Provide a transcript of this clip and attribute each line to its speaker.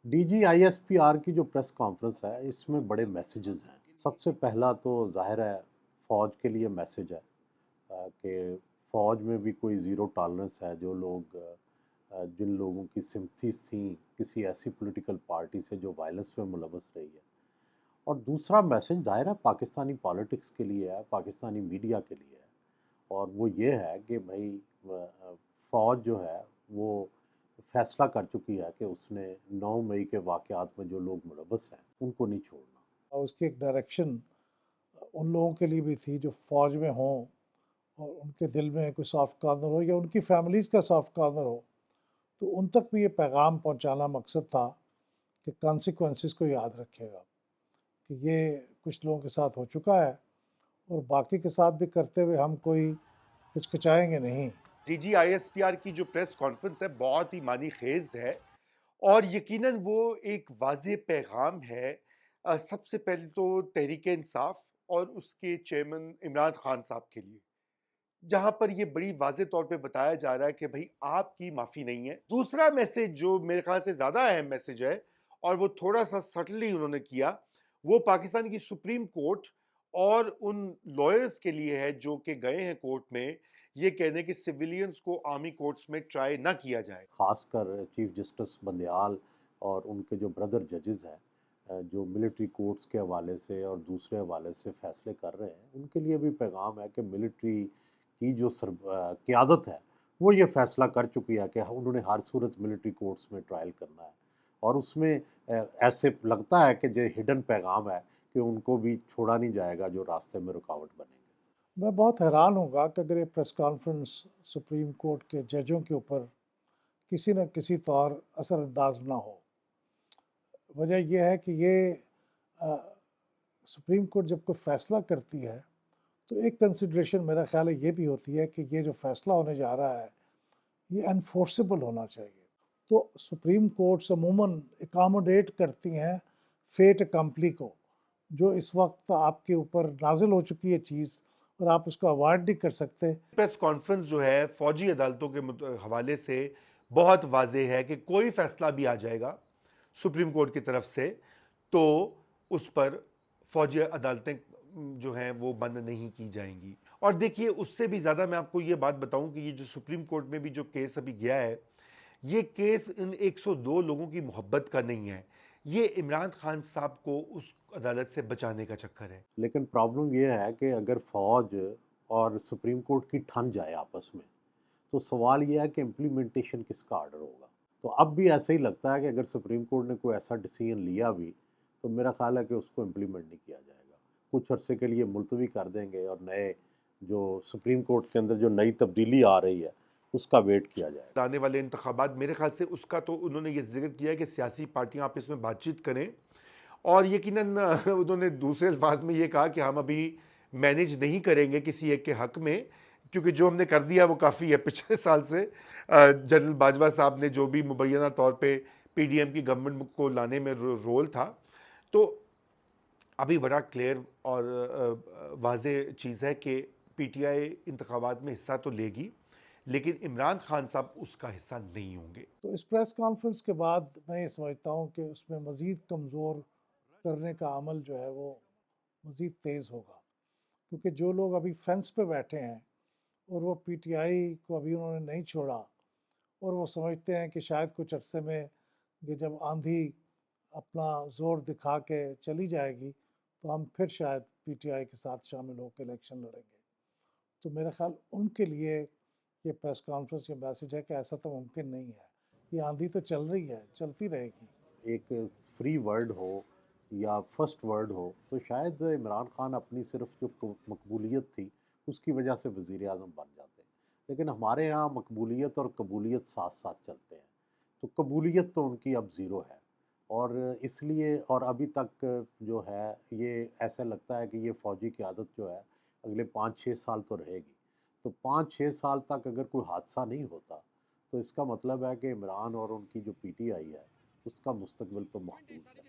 Speaker 1: D G I S P R کی جو press conference ہے اس میں بڑے میسیجز ہیں. سب سے پہلا تو ظاہر ہے فوج کے لیے میسیج ہے کہ فوج میں بھی کوئی زیرو ٹالرنس ہے. جو لوگ جن لوگوں کی سمپتھیز تھیں کسی ایسی پولیٹیکل پارٹی سے جو وائلنس میں ملوث رہی ہے. اور دوسرا میسیج ظاہر ہے پاکستانی پالیٹکس کے لیے ہے, پاکستانی میڈیا کے لیے ہے, اور وہ یہ ہے کہ بھائی فوج جو ہے وہ فیصلہ کر چکی ہے کہ اس نے 9 مئی کے واقعات میں جو لوگ ملوث ہیں ان کو نہیں چھوڑنا.
Speaker 2: اور اس کی ایک ڈائریکشن ان لوگوں کے لیے بھی تھی جو فوج میں ہوں اور ان کے دل میں کوئی سافٹ کارنر ہو یا ان کی فیملیز کا سافٹ کارنر ہو, تو ان تک بھی یہ پیغام پہنچانا مقصد تھا کہ کانسیکوینسز کو یاد رکھے گا کہ یہ کچھ لوگوں کے ساتھ ہو چکا ہے اور باقی کے ساتھ بھی کرتے ہوئے ہم کوئی ہچکچائیں گے نہیں.
Speaker 3: D G I S P R کی جو پریس کانفرنس ہے بہت ہی معنی خیز ہے اور یقیناً وہ ایک واضح پیغام ہے. سب سے پہلے تو تحریک انصاف اور اس کے چیئرمین عمران خان صاحب کے لیے, جہاں پر یہ بڑی واضح طور پہ بتایا جا رہا ہے کہ بھائی آپ کی معافی نہیں ہے. دوسرا میسج جو میرے خیال سے زیادہ اہم میسج ہے اور وہ تھوڑا سا سٹلی انہوں نے کیا, وہ پاکستان کی سپریم کورٹ اور ان لائرز کے لیے ہے جو کہ گئے ہیں کورٹ میں یہ کہنے کہ سیویلینز کو آرمی کورٹس میں ٹرائی نہ کیا جائے.
Speaker 1: خاص کر چیف جسٹس بندیال اور ان کے جو بردر ججز ہیں جو ملٹری کورٹس کے حوالے سے اور دوسرے حوالے سے فیصلے کر رہے ہیں, ان کے لیے بھی پیغام ہے کہ ملٹری کی جو قیادت ہے وہ یہ فیصلہ کر چکی ہے کہ انہوں نے ہر صورت ملٹری کورٹس میں ٹرائل کرنا ہے, اور اس میں ایسے لگتا ہے کہ جو ہڈن پیغام ہے کہ ان کو بھی چھوڑا نہیں جائے گا جو راستے میں رکاوٹ بنے گے.
Speaker 2: میں بہت حیران ہوں گا کہ اگر یہ پریس کانفرنس سپریم کورٹ کے ججوں کے اوپر کسی نہ کسی طور اثر انداز نہ ہو. وجہ یہ ہے کہ یہ سپریم کورٹ جب کوئی فیصلہ کرتی ہے تو ایک کنسیڈریشن میرا خیال ہے یہ بھی ہوتی ہے کہ یہ جو فیصلہ ہونے جا رہا ہے یہ انفورسیبل ہونا چاہیے. تو سپریم کورٹس عموماً اکاموڈیٹ کرتی ہیں فیٹ اکمپلی کو, جو اس وقت آپ کے اوپر نازل ہو چکی ہے چیز اور آپ اس کو اوائڈ نہیں کر سکتے.
Speaker 3: پریس کانفرنس جو ہے فوجی عدالتوں کے حوالے سے بہت واضح ہے کہ کوئی فیصلہ بھی آ جائے گا سپریم کورٹ کی طرف سے تو اس پر فوجی عدالتیں جو ہیں وہ بند نہیں کی جائیں گی. اور دیکھیے اس سے بھی زیادہ میں آپ کو یہ بات بتاؤں کہ یہ جو سپریم کورٹ میں بھی جو کیس ابھی گیا ہے یہ کیس ان 102 لوگوں کی محبت کا نہیں ہے, یہ عمران خان صاحب کو اس عدالت سے بچانے کا چکر ہے.
Speaker 1: لیکن پرابلم یہ ہے کہ اگر فوج اور سپریم کورٹ کی ٹھن جائے آپس میں تو سوال یہ ہے کہ امپلیمنٹیشن کس کا آرڈر ہوگا. تو اب بھی ایسا ہی لگتا ہے کہ اگر سپریم کورٹ نے کوئی ایسا ڈیسیژن لیا بھی تو میرا خیال ہے کہ اس کو امپلیمنٹ نہیں کیا جائے گا, کچھ عرصے کے لیے ملتوی کر دیں گے اور نئے جو سپریم کورٹ کے اندر جو نئی تبدیلی آ رہی ہے اس کا ویٹ کیا جائے گا.
Speaker 3: آنے والے انتخابات میرے خیال سے اس کا تو انہوں نے یہ ذکر کیا ہے کہ سیاسی پارٹیاں آپس میں بات چیت کریں, اور یقیناً انہوں نے دوسرے الفاظ میں یہ کہا کہ ہم ابھی مینیج نہیں کریں گے کسی ایک کے حق میں, کیونکہ جو ہم نے کر دیا وہ کافی ہے. پچھلے سال سے جنرل باجوہ صاحب نے جو بھی مبینہ طور پہ پی ڈی ایم کی گورنمنٹ کو لانے میں رول تھا, تو ابھی بڑا کلیئر اور واضح چیز ہے کہ پی ٹی آئی انتخابات میں حصہ تو لے گی لیکن عمران خان صاحب اس کا حصہ نہیں ہوں گے.
Speaker 2: تو اس پریس کانفرنس کے بعد میں یہ سمجھتا ہوں کہ اس میں مزید کمزور کرنے کا عمل جو ہے وہ مزید تیز ہوگا, کیونکہ جو لوگ ابھی فینس پہ بیٹھے ہیں اور وہ پی ٹی آئی کو ابھی انہوں نے نہیں چھوڑا اور وہ سمجھتے ہیں کہ شاید کچھ عرصے میں یہ جب آندھی اپنا زور دکھا کے چلی جائے گی تو ہم پھر شاید پی ٹی آئی کے ساتھ شامل ہو کے الیکشن لڑیں گے. تو میرا خیال ان کے لیے یہ پریس کانفرنس کا میسج ہے کہ ایسا تو ممکن نہیں ہے, یہ آندھی تو چل رہی ہے, چلتی رہے گی.
Speaker 1: ایک فری ورلڈ ہو یا فرسٹ ورلڈ ہو تو شاید عمران خان اپنی صرف جو مقبولیت تھی اس کی وجہ سے وزیر اعظم بن جاتے, لیکن ہمارے ہاں مقبولیت اور قبولیت ساتھ ساتھ چلتے ہیں. تو قبولیت تو ان کی اب زیرو ہے, اور اس لیے اور ابھی تک جو ہے یہ ایسا لگتا ہے کہ یہ فوجی قیادت جو ہے اگلے 5-6 سال تو رہے گی. تو 5-6 سال تک اگر کوئی حادثہ نہیں ہوتا تو اس کا مطلب ہے کہ عمران اور ان کی جو پی ٹی آئی ہے اس کا مستقبل تو محدود ہے.